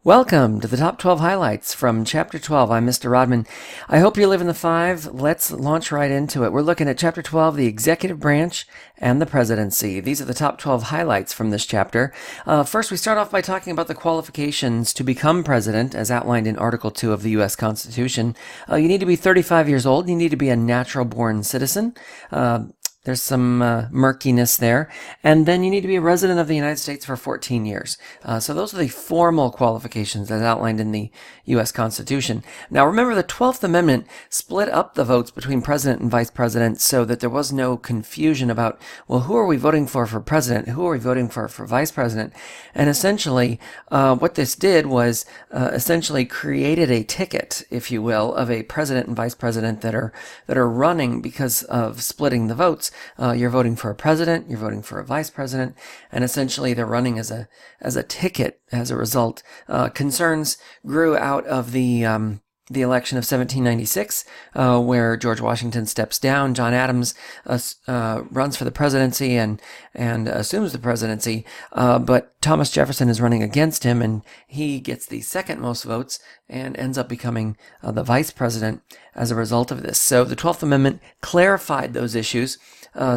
Welcome to the top 12 highlights from Chapter 12. I'm Mr. Rodman. I hope you're living the five. Let's launch right into it. We're looking at Chapter 12, the Executive Branch and the Presidency. These are the top 12 highlights from this chapter. First, we start off by talking about the qualifications to become president, as outlined in Article 2 of the U.S. Constitution. You need to be 35 years old. You need to be a natural-born citizen. There's some murkiness there. And then you need to be a resident of the United States for 14 years. So those are the formal qualifications as outlined in the U.S. Constitution. Now remember, the 12th Amendment split up the votes between president and vice president so that there was no confusion about, well, who are we voting for president? Who are we voting for vice president? And essentially, what this did was essentially created a ticket, if you will, of a president and vice president that are running because of splitting the votes. You're voting for a president, you're voting for a vice president, and essentially they're running as a ticket as a result. Concerns grew out of the election of 1796, where George Washington steps down. John Adams runs for the presidency and assumes the presidency, but Thomas Jefferson is running against him, and he gets the second most votes and ends up becoming the vice president as a result of this. So the 12th Amendment clarified those issues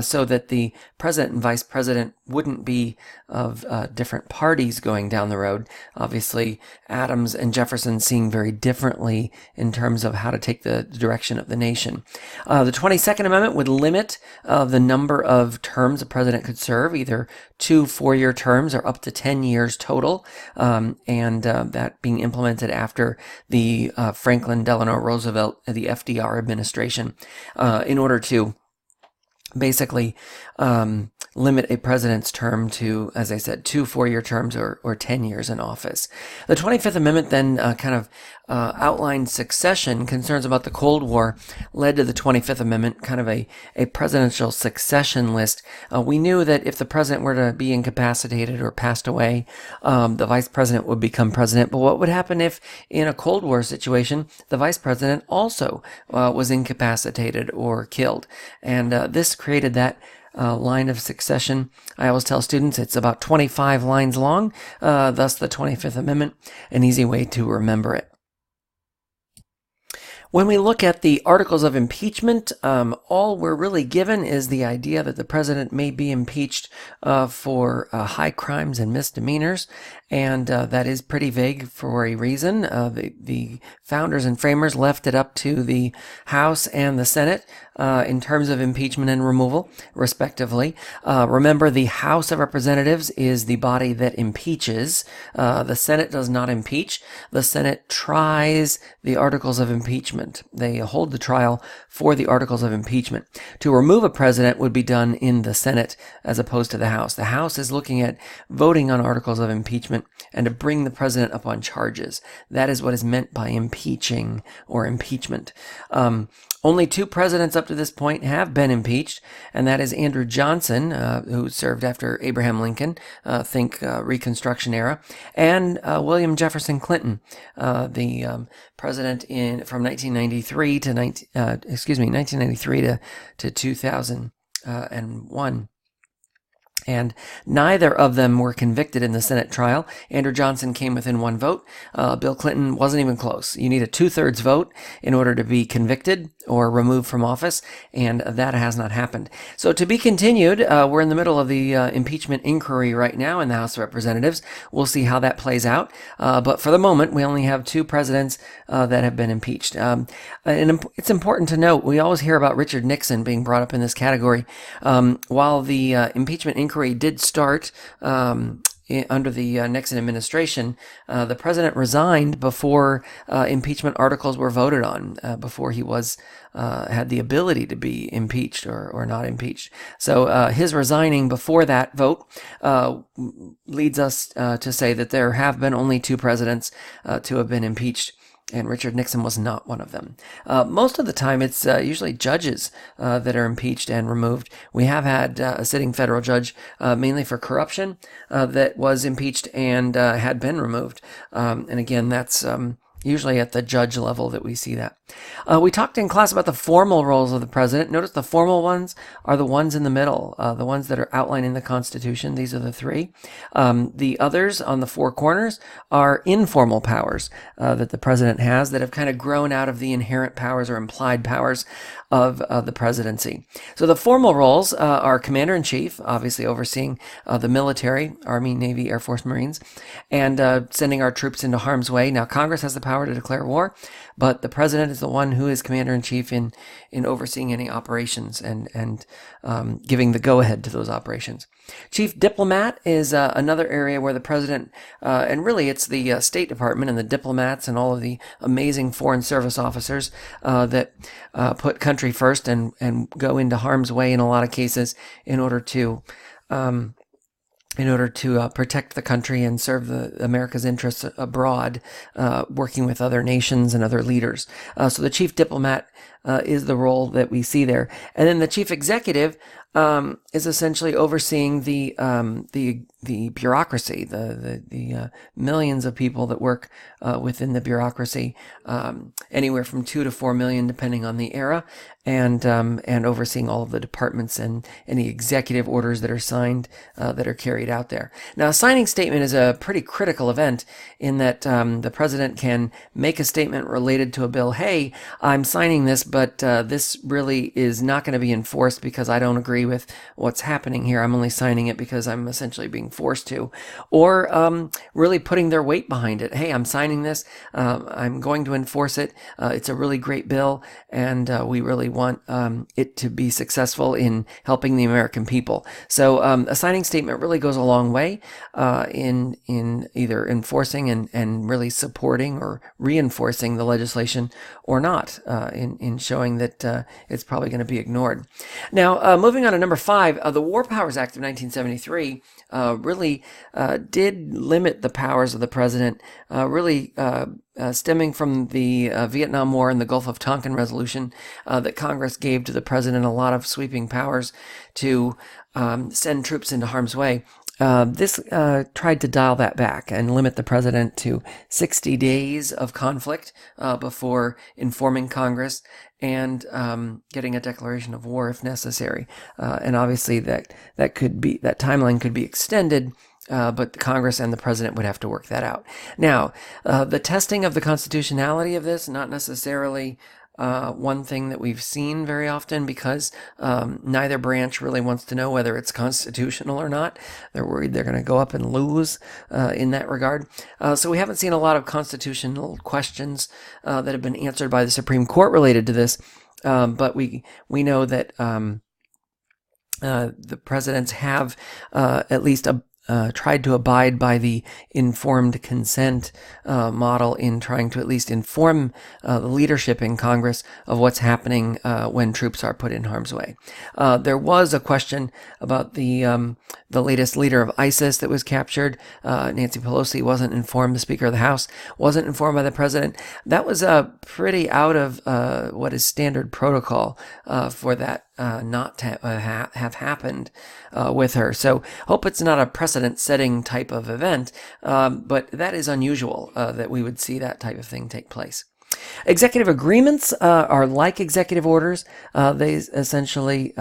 so that the president and vice president wouldn't be of different parties going down the road. Obviously, Adams and Jefferson seeing very differently in terms of how to take the direction of the nation. The 22nd Amendment would limit the number of terms a president could serve, either 2 4-year terms or up to 10 years total, and that being implemented after the Franklin Delano Roosevelt, the FDR administration, in order to basically limit a president's term to, as I said, 2 4-year terms or 10 years in office. The 25th Amendment then kind of outlined succession. Concerns about the Cold War led to the 25th Amendment, kind of a presidential succession list. We knew that if the president were to be incapacitated or passed away, the vice president would become president. But what would happen if, in a Cold War situation, the vice president also was incapacitated or killed? And this created that line of succession. I always tell students it's about 25 lines long, thus the 25th Amendment, an easy way to remember it. When we look at the articles of impeachment, all we're really given is the idea that the president may be impeached for high crimes and misdemeanors, and that is pretty vague for a reason. The founders and framers left it up to the House and the Senate in terms of impeachment and removal, respectively. Remember, the House of Representatives is the body that impeaches. The Senate does not impeach. The Senate tries the articles of impeachment. They hold the trial for the articles of impeachment. To remove a president would be done in the Senate as opposed to the House. The House is looking at voting on articles of impeachment and to bring the president up on charges. That is what is meant by impeaching or impeachment. Only 2 presidents up to this point have been impeached, and that is Andrew Johnson, who served after Abraham Lincoln, think Reconstruction era, and William Jefferson Clinton, the president from 1993 to 1993 to 2001. And neither of them were convicted in the Senate trial. Andrew Johnson came within 1 vote. Bill Clinton wasn't even close. You need a 2/3 vote in order to be convicted or removed from office, and that has not happened. So to be continued, we're in the middle of the impeachment inquiry right now in the House of Representatives. We'll see how that plays out. But for the moment, we only have 2 presidents that have been impeached. And it's important to note, we always hear about Richard Nixon being brought up in this category. While the impeachment inquiry did start under the Nixon administration, the president resigned before impeachment articles were voted on, before he had the ability to be impeached or not impeached. So his resigning before that vote leads us to say that there have been only 2 presidents to have been impeached, and Richard Nixon was not one of them. Most of the time, it's usually judges that are impeached and removed. We have had a sitting federal judge, mainly for corruption, that was impeached and had been removed. And again, that's usually at the judge level that we see that. We talked in class about the formal roles of the president. Notice the formal ones are the ones in the middle, the ones that are outlined in the Constitution. These are the three. The others on the four corners are informal powers that the president has that have kind of grown out of the inherent powers or implied powers of the presidency. So the formal roles are commander-in-chief, obviously overseeing the military, Army, Navy, Air Force, Marines, and sending our troops into harm's way. Now, Congress has the power to declare war, but the president is the one who is commander-in-chief in overseeing any operations and giving the go-ahead to those operations. Chief diplomat is another area where the president, and really it's the State Department and the diplomats and all of the amazing foreign service officers that put country first and go into harm's way in a lot of cases in order to protect the country and serve America's interests abroad, working with other nations and other leaders. So the chief diplomat is the role that we see there. And then the chief executive is essentially overseeing the bureaucracy, the millions of people that work within the bureaucracy, anywhere from 2 to 4 million, depending on the era, and overseeing all of the departments and any executive orders that are signed that are carried out there. Now, a signing statement is a pretty critical event in that the president can make a statement related to a bill. Hey, I'm signing this, but this really is not going to be enforced because I don't agree with what's happening here. I'm only signing it because I'm essentially being forced to. Or really putting their weight behind it. Hey, I'm signing this. I'm going to enforce it. It's a really great bill, and we really want it to be successful in helping the American people. So a signing statement really goes a long way in either enforcing and really supporting or reinforcing the legislation or not, in showing that it's probably going to be ignored. Now, moving on to number 5, the War Powers Act of 1973 really did limit the powers of the president, stemming from the Vietnam War and the Gulf of Tonkin resolution that Congress gave to the president a lot of sweeping powers to send troops into harm's way. This tried to dial that back and limit the president to 60 days of conflict before informing Congress and getting a declaration of war if necessary. And obviously that timeline could be extended, but Congress and the president would have to work that out. Now, the testing of the constitutionality of this, not necessarily one thing that we've seen very often, because neither branch really wants to know whether it's constitutional or not. They're worried they're going to go up and lose in that regard. So we haven't seen a lot of constitutional questions that have been answered by the Supreme Court related to this, but we know that the presidents have at least tried to abide by the informed consent model in trying to at least inform the leadership in Congress of what's happening when troops are put in harm's way. There was a question about the latest leader of ISIS that was captured. Nancy Pelosi wasn't informed. The Speaker of the House wasn't informed by the president. That was pretty out of what is standard protocol for that not to have happened with her. So hope it's not a precedent-setting type of event, but that is unusual that we would see that type of thing take place. Executive agreements are like executive orders. They essentially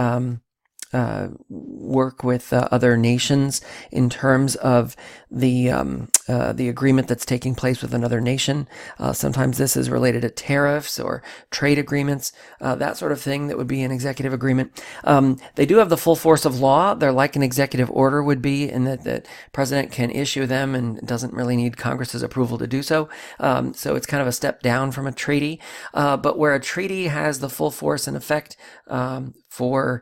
work with other nations in terms of the agreement that's taking place with another nation. Sometimes this is related to tariffs or trade agreements, that sort of thing that would be an executive agreement. They do have the full force of law. They're like an executive order would be, in that the president can issue them and doesn't really need Congress's approval to do so. So it's kind of a step down from a treaty. But where a treaty has the full force and effect forever,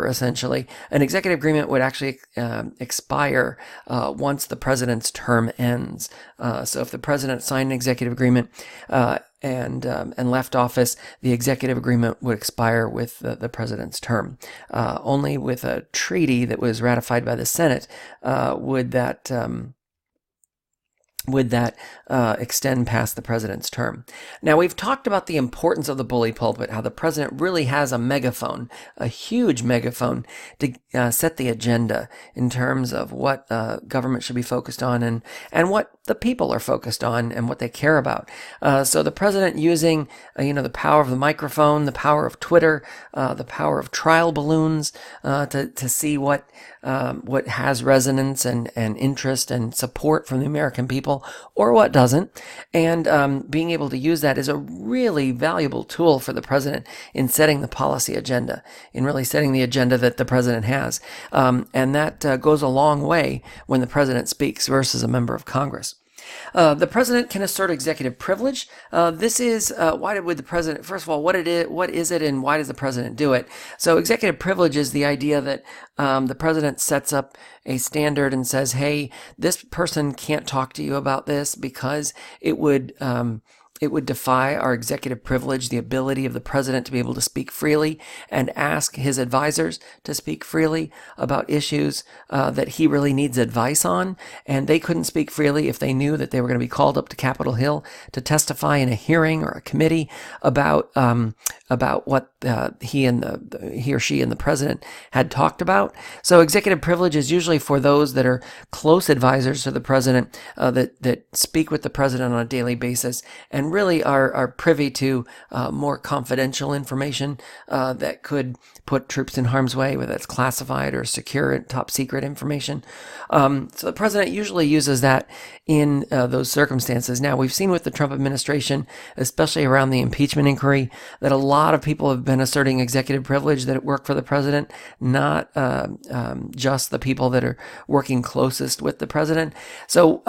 essentially, an executive agreement would actually expire once the president's term ends. So if the president signed an executive agreement and left office, the executive agreement would expire with the president's term. Only with a treaty that was ratified by the Senate would that would that extend past the president's term? Now, we've talked about the importance of the bully pulpit, how the president really has a megaphone, a huge megaphone, to set the agenda in terms of what government should be focused on and what the people are focused on and what they care about. So the president using, the power of the microphone, the power of Twitter, the power of trial balloons to see what has resonance and interest and support from the American people, or what doesn't, and being able to use that is a really valuable tool for the president in setting the policy agenda, in really setting the agenda that the president has, and that goes a long way when the president speaks versus a member of Congress. The president can assert executive privilege. This is why would the president? First of all, what is it, and why does the president do it? So, executive privilege is the idea that the president sets up a standard and says, "Hey, this person can't talk to you about this because it would defy our executive privilege, the ability of the president to be able to speak freely and ask his advisors to speak freely about issues that he really needs advice on. And they couldn't speak freely if they knew that they were going to be called up to Capitol Hill to testify in a hearing or a committee about what he or she and the president had talked about. So executive privilege is usually for those that are close advisors to the president, that speak with the president on a daily basis and really are privy to more confidential information that could put troops in harm's way, whether it's classified or secure top secret information. So the president usually uses that in those circumstances. Now, we've seen with the Trump administration, especially around the impeachment inquiry, that a lot of people have been asserting executive privilege that work for the president, not just the people that are working closest with the president. So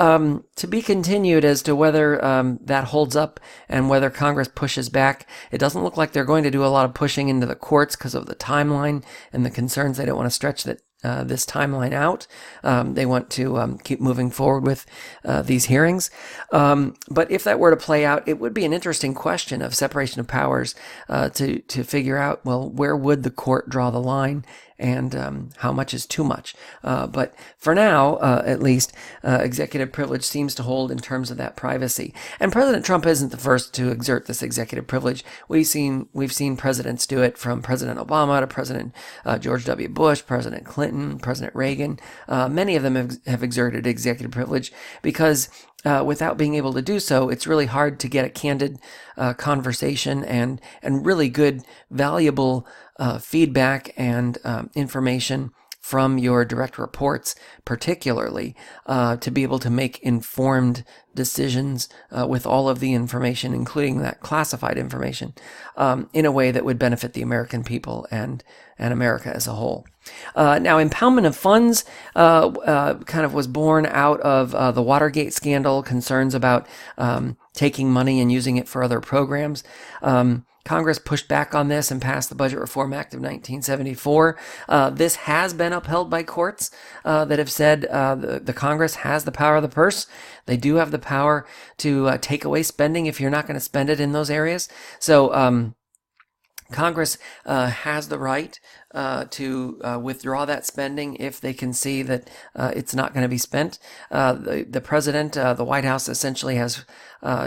to be continued as to whether that holds up and whether Congress pushes back. It doesn't look like they're going to do a lot of pushing into the courts because of the timeline and the concerns. They don't want to stretch this timeline out. They want to keep moving forward with these hearings. But if that were to play out, it would be an interesting question of separation of powers to figure out, well, where would the court draw the line and how much is too much. But for now, at least, executive privilege seems to hold in terms of that privacy. And President Trump isn't the first to exert this executive privilege. We've seen presidents do it, from President Obama to President George W. Bush, President Clinton, President Reagan. Many of them have exerted executive privilege because without being able to do so, it's really hard to get a candid conversation and really good, valuable feedback and information from your direct reports, particularly to be able to make informed decisions with all of the information, including that classified information, in a way that would benefit the American people and America as a whole. Now, impoundment of funds kind of was born out of the Watergate scandal, concerns about taking money and using it for other programs. Congress pushed back on this and passed the Budget Reform Act of 1974. This has been upheld by courts that have said the Congress has the power of the purse. They do have the power to take away spending if you're not going to spend it in those areas. So Congress has the right to withdraw that spending if they can see that it's not going to be spent. The president, the White House, essentially has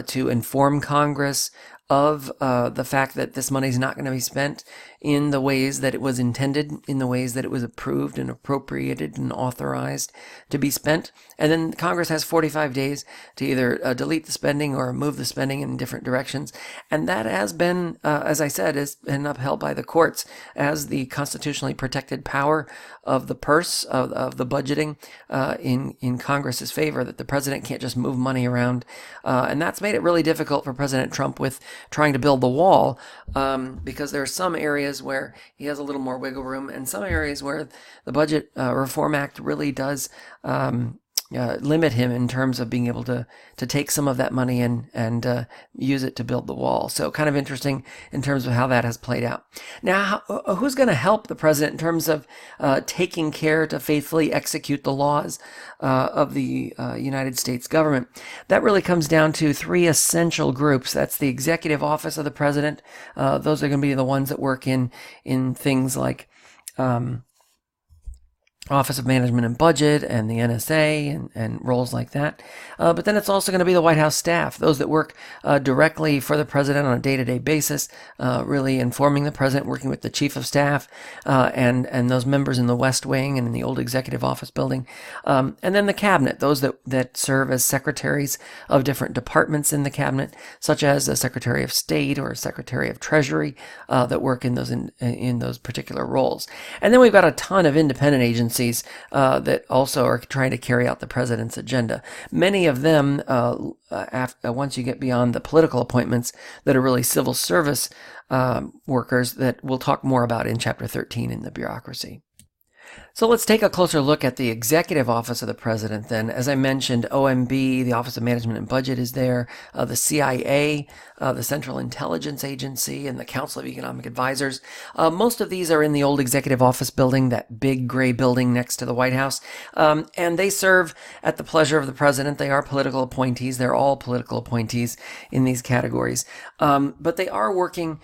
to inform Congress of the fact that this money is not going to be spent in the ways that it was intended, in the ways that it was approved and appropriated and authorized to be spent. And then Congress has 45 days to either delete the spending or move the spending in different directions. And that has been, as I said, has been upheld by the courts as the constitutionally protected power of the purse, of the budgeting in Congress's favor, that the president can't just move money around. And that's made it really difficult for President Trump with trying to build the wall, because there are some areas where he has a little more wiggle room and some areas where the Budget Reform Act really does limit him in terms of being able to take some of that money and use it to build the wall. So kind of interesting in terms of how that has played out. Now, who's going to help the president in terms of taking care to faithfully execute the laws of the United States government? That really comes down to three essential groups. That's the executive office of the president. Those are going to be the ones that work in things like Office of Management and Budget and the NSA and roles like that. But then it's also going to be the White House staff, those that work directly for the president on a day-to-day basis, really informing the president, working with the chief of staff and those members in the West Wing and in the old executive office building. And then the cabinet, those that serve as secretaries of different departments in the cabinet, such as a Secretary of State or a Secretary of Treasury that work in those particular roles. And then we've got a ton of independent agencies that also are trying to carry out the president's agenda. Many of them, once you get beyond the political appointments, that are really civil service workers that we'll talk more about in Chapter 13 in the bureaucracy. So let's take a closer look at the executive office of the president then. As I mentioned, OMB, the Office of Management and Budget, is there. The CIA, the Central Intelligence Agency, and the Council of Economic Advisors. Most of these are in the old executive office building, that big gray building next to the White House. And they serve at the pleasure of the president. They are political appointees. They're all political appointees in these categories. But they are working...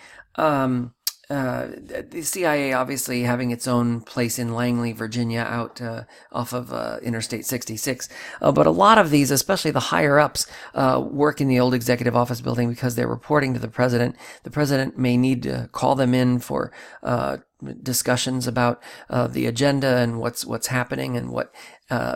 the CIA obviously having its own place in Langley, Virginia, out off of Interstate 66. But a lot of these, especially the higher ups, work in the old executive office building because they're reporting to the president. The president may need to call them in for discussions about the agenda and what's happening and what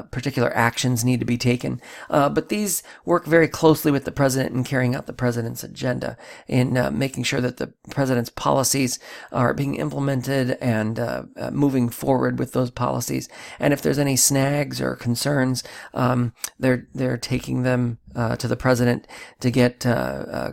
particular actions need to be taken. But these work very closely with the president in carrying out the president's agenda, in making sure that the president's policies are being implemented and moving forward with those policies. And if there's any snags or concerns, they're taking them to the president to get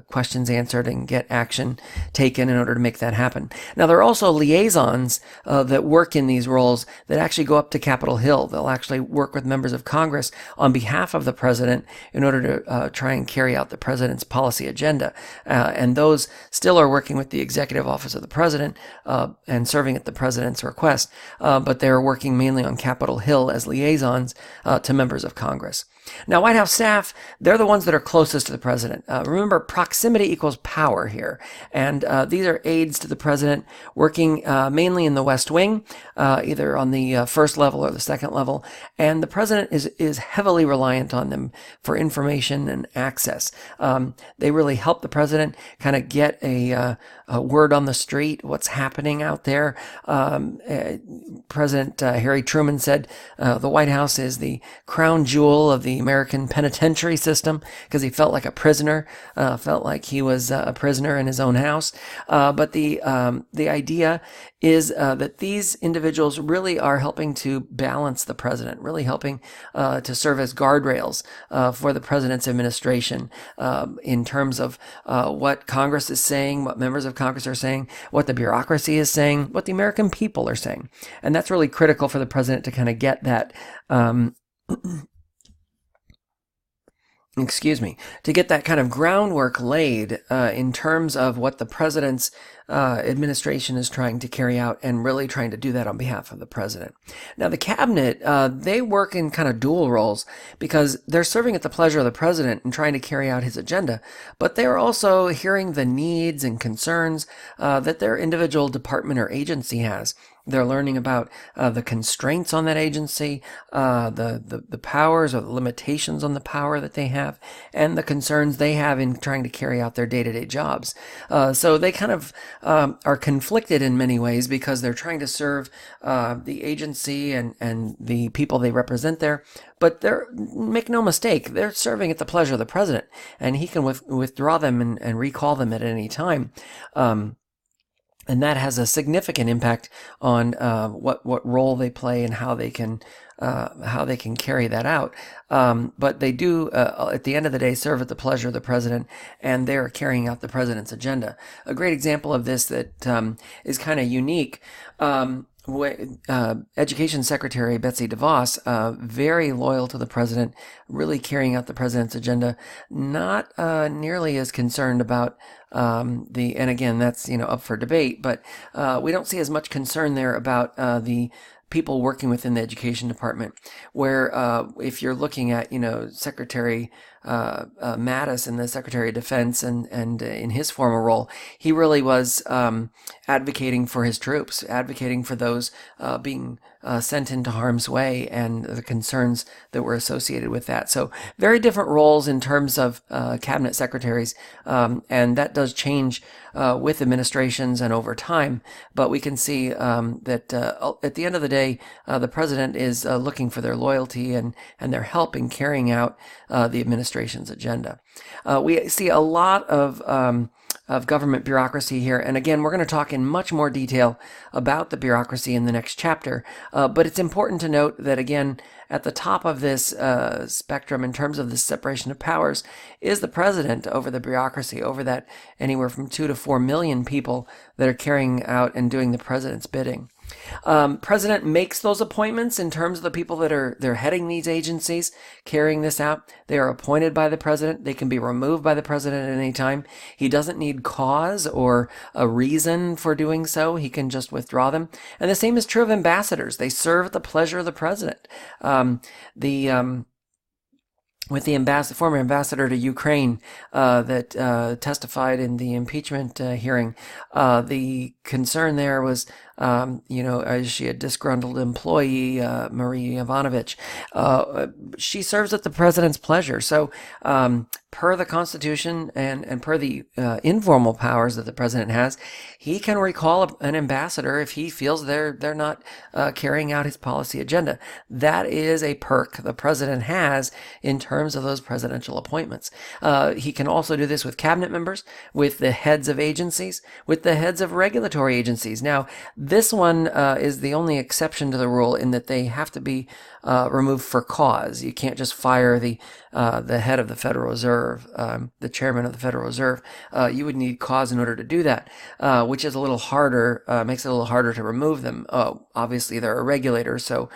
questions answered and get action taken in order to make that happen. Now, there are also liaisons that work in these roles that actually go up to Capitol Hill. They'll actually work with members of Congress on behalf of the president in order to try and carry out the president's policy agenda. And those still are working with the executive office of the president and serving at the president's request, but they're working mainly on Capitol Hill as liaisons to members of Congress. Now, White House staff, they're the ones that are closest to the president. Remember, proximity equals power here. And these are aides to the president working mainly in the West Wing, either on the first level or the second level. And the president is heavily reliant on them for information and access. They really help the president kind of get a word on the street, what's happening out there. President Harry Truman said the White House is the crown jewel of the American penitentiary system, because he felt like a prisoner, felt like he was a prisoner in his own house. But the idea is that these individuals really are helping to balance the president, really helping to serve as guardrails for the president's administration in terms of what Congress is saying, what members of Congress are saying, what the bureaucracy is saying, what the American people are saying. And that's really critical for the president to kind of get that to get that kind of groundwork laid in terms of what the president's administration is trying to carry out, and really trying to do that on behalf of the president. Now, the cabinet, they work in kind of dual roles because they're serving at the pleasure of the president and trying to carry out his agenda, but they're also hearing the needs and concerns that their individual department or agency has. They're learning about the constraints on that agency, the powers or the limitations on the power that they have, and the concerns they have in trying to carry out their day-to-day jobs. So they kind of are conflicted in many ways because they're trying to serve the agency and the people they represent there. But make no mistake, they're serving at the pleasure of the president, and he can withdraw them and recall them at any time. And that has a significant impact on what role they play and how they can carry that out. But they do, at the end of the day, serve at the pleasure of the president, and they're carrying out the president's agenda. A great example of this that is kind of unique. Education Secretary Betsy DeVos, very loyal to the president, really carrying out the president's agenda, not nearly as concerned about and again, that's up for debate, but we don't see as much concern there about the people working within the education department, where if you're looking at Secretary Mattis in the Secretary of Defense and in his former role, he really was advocating for his troops, advocating for those being sent into harm's way and the concerns that were associated with that. So very different roles in terms of cabinet secretaries, and that does change with administrations and over time. But we can see that at the end of the day, the president is looking for their loyalty and their help in carrying out the administration's agenda. We see a lot of government bureaucracy here. And again, we're going to talk in much more detail about the bureaucracy in the next chapter. But it's important to note that, again, at the top of this spectrum in terms of the separation of powers is the president over the bureaucracy, over that anywhere from 2 to 4 million people that are carrying out and doing the president's bidding. President makes those appointments in terms of the people that they're heading these agencies, carrying this out. They are appointed by the president. They can be removed by the president at any time. He doesn't need cause or a reason for doing so. He can just withdraw them. And the same is true of ambassadors. They serve at the pleasure of the president. With the former ambassador to Ukraine that testified in the impeachment hearing, the concern there was, is she a disgruntled employee, Marie Ivanovich? She serves at the president's pleasure. So, per the Constitution and per the informal powers that the president has, he can recall an ambassador if he feels they're not carrying out his policy agenda. That is a perk the president has in terms of those presidential appointments. He can also do this with cabinet members, with the heads of agencies, with the heads of regulatory agencies. Now, this one is the only exception to the rule in that they have to be removed for cause. You can't just fire the head of the Federal Reserve, the chairman of the Federal Reserve. You would need cause in order to do that, which is a little harder, makes it a little harder to remove them. Obviously, they're a regulator, so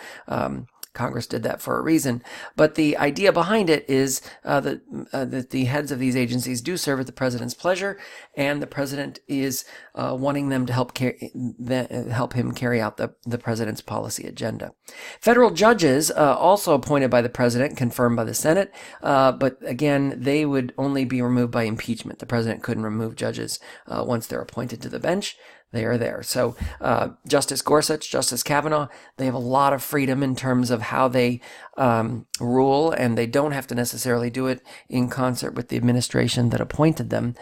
Congress did that for a reason. But the idea behind it is that the heads of these agencies do serve at the president's pleasure, and the president is wanting them to help him carry out the president's policy agenda. Federal judges, also appointed by the president, confirmed by the Senate, but again, they would only be removed by impeachment. The president couldn't remove judges once they're appointed to the bench. They are there. So Justice Gorsuch, Justice Kavanaugh, they have a lot of freedom in terms of how they rule, and they don't have to necessarily do it in concert with the administration that appointed them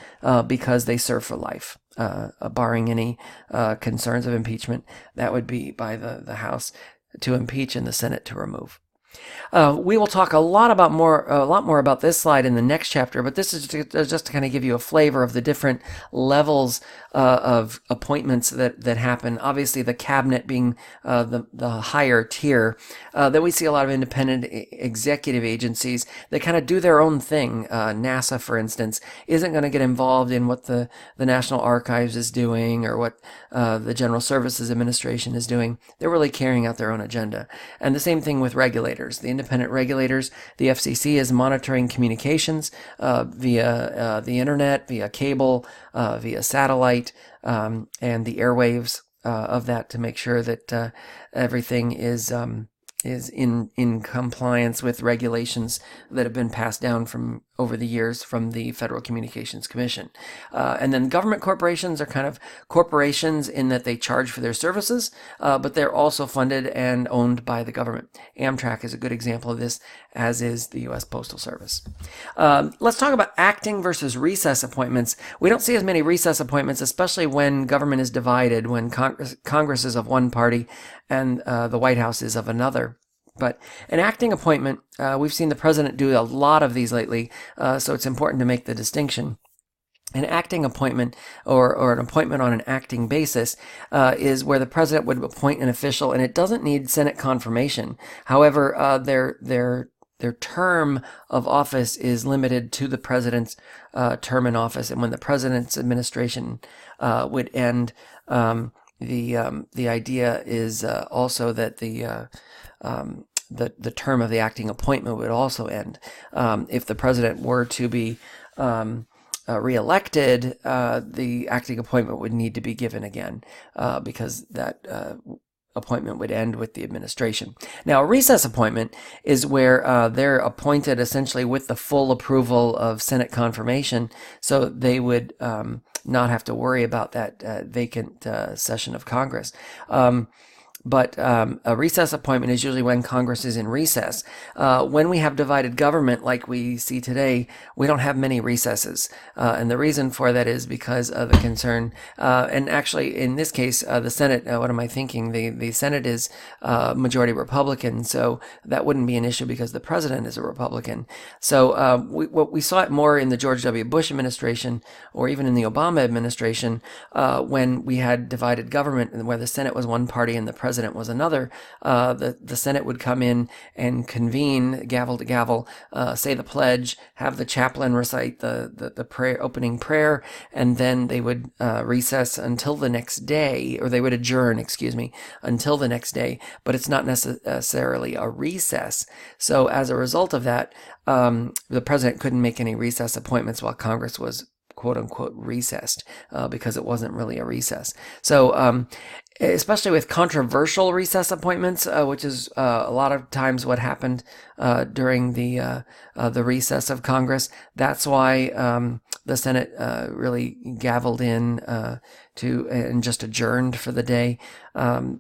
because they serve for life, barring any concerns of impeachment. That would be by the House to impeach and the Senate to remove. We will talk a lot more about this slide in the next chapter, but this is just to kind of give you a flavor of the different levels of appointments that happen. Obviously, the cabinet being the higher tier, that we see a lot of independent executive agencies that kind of do their own thing. NASA, for instance, isn't going to get involved in what the National Archives is doing or what the General Services Administration is doing. They're really carrying out their own agenda. And the same thing with regulators. The independent regulators, the FCC is monitoring communications via the internet, via cable, via satellite, and the airwaves of that to make sure that everything is in compliance with regulations that have been passed down from over the years from the Federal Communications Commission. And then government corporations are kind of corporations in that they charge for their services, but they're also funded and owned by the government. Amtrak is a good example of this, as is the U.S. Postal Service. Let's talk about acting versus recess appointments. We don't see as many recess appointments, especially when government is divided, when Congress is of one party and the White House is of another. But an acting appointment, we've seen the president do a lot of these lately, so it's important to make the distinction. An acting appointment or an appointment on an acting basis is where the president would appoint an official, and it doesn't need Senate confirmation. However, their term of office is limited to the president's term in office, and when the president's administration would end, the idea is also that the term of the acting appointment would also end. If the president were to be reelected, the acting appointment would need to be given again because that appointment would end with the administration. Now, a recess appointment is where they're appointed essentially with the full approval of Senate confirmation, so they would not have to worry about that vacant session of Congress. But a recess appointment is usually when Congress is in recess. When we have divided government like we see today, we don't have many recesses. And the reason for that is because of the concern. And actually, in this case, the Senate, what am I thinking? The Senate is majority Republican, so that wouldn't be an issue because the president is a Republican. So we saw it more in the George W. Bush administration or even in the Obama administration when we had divided government where the Senate was one party and the president was another. The Senate would come in and convene, gavel to gavel, say the pledge, have the chaplain recite the prayer, opening prayer, and then they would recess until the next day, or they would adjourn, until the next day. But it's not necessarily a recess. So as a result of that, the president couldn't make any recess appointments while Congress was quote unquote recessed because it wasn't really a recess. So especially with controversial recess appointments, which is a lot of times what happened during the recess of Congress. That's why the Senate really gavelled in and just adjourned for the day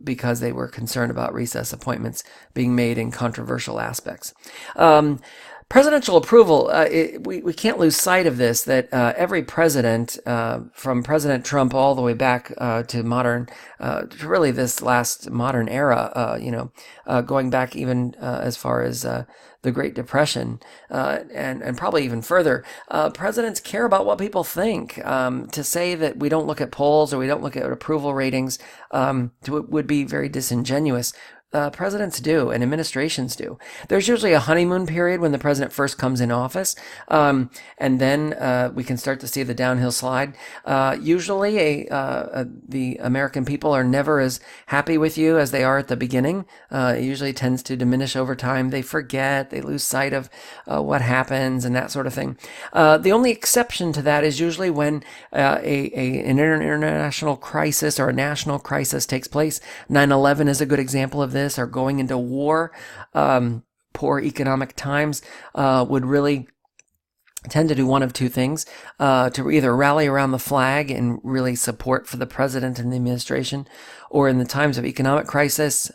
because they were concerned about recess appointments being made in controversial aspects. Presidential approval, we can't lose sight of this, that every president, from President Trump all the way back to modern, to really this last modern era, going back even as far as the Great Depression, and probably even further, presidents care about what people think. To say that we don't look at polls or we don't look at approval ratings would be very disingenuous. Presidents do, and administrations do. There's usually a honeymoon period when the president first comes in office, and then we can start to see the downhill slide. Usually, the American people are never as happy with you as they are at the beginning. It usually tends to diminish over time. They forget, they lose sight of what happens, and that sort of thing. The only exception to that is usually when an international crisis or a national crisis takes place. 9/11 is a good example of this, or going into war. Poor economic times would really tend to do one of two things, to either rally around the flag and really support for the president and the administration, or in the times of economic crisis,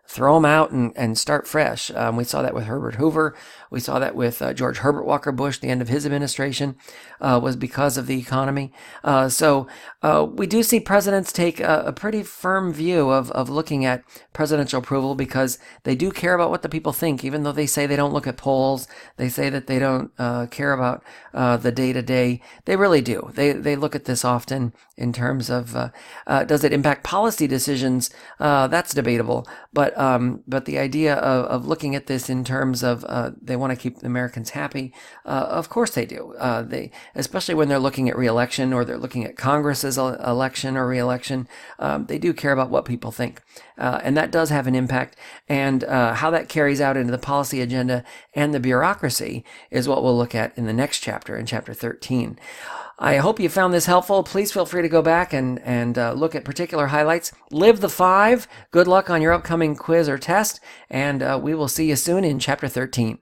throw them out and start fresh. We saw that with Herbert Hoover. We saw that with George Herbert Walker Bush. The end of his administration was because of the economy. So we do see presidents take a pretty firm view of looking at presidential approval because they do care about what the people think, even though they say they don't look at polls. They say that they don't care about the day-to-day. They really do. They look at this often in terms of does it impact policy decisions? That's debatable. But the idea of looking at this in terms of they want to keep Americans happy, of course they do. They, especially when they're looking at re-election or they're looking at Congress's election or re-election, they do care about what people think. And that does have an impact. And how that carries out into the policy agenda and the bureaucracy is what we'll look at in the next chapter, in chapter 13. I hope you found this helpful. Please feel free to go back and look at particular highlights. Live the 5. Good luck on your upcoming quiz or test, and we will see you soon in Chapter 13.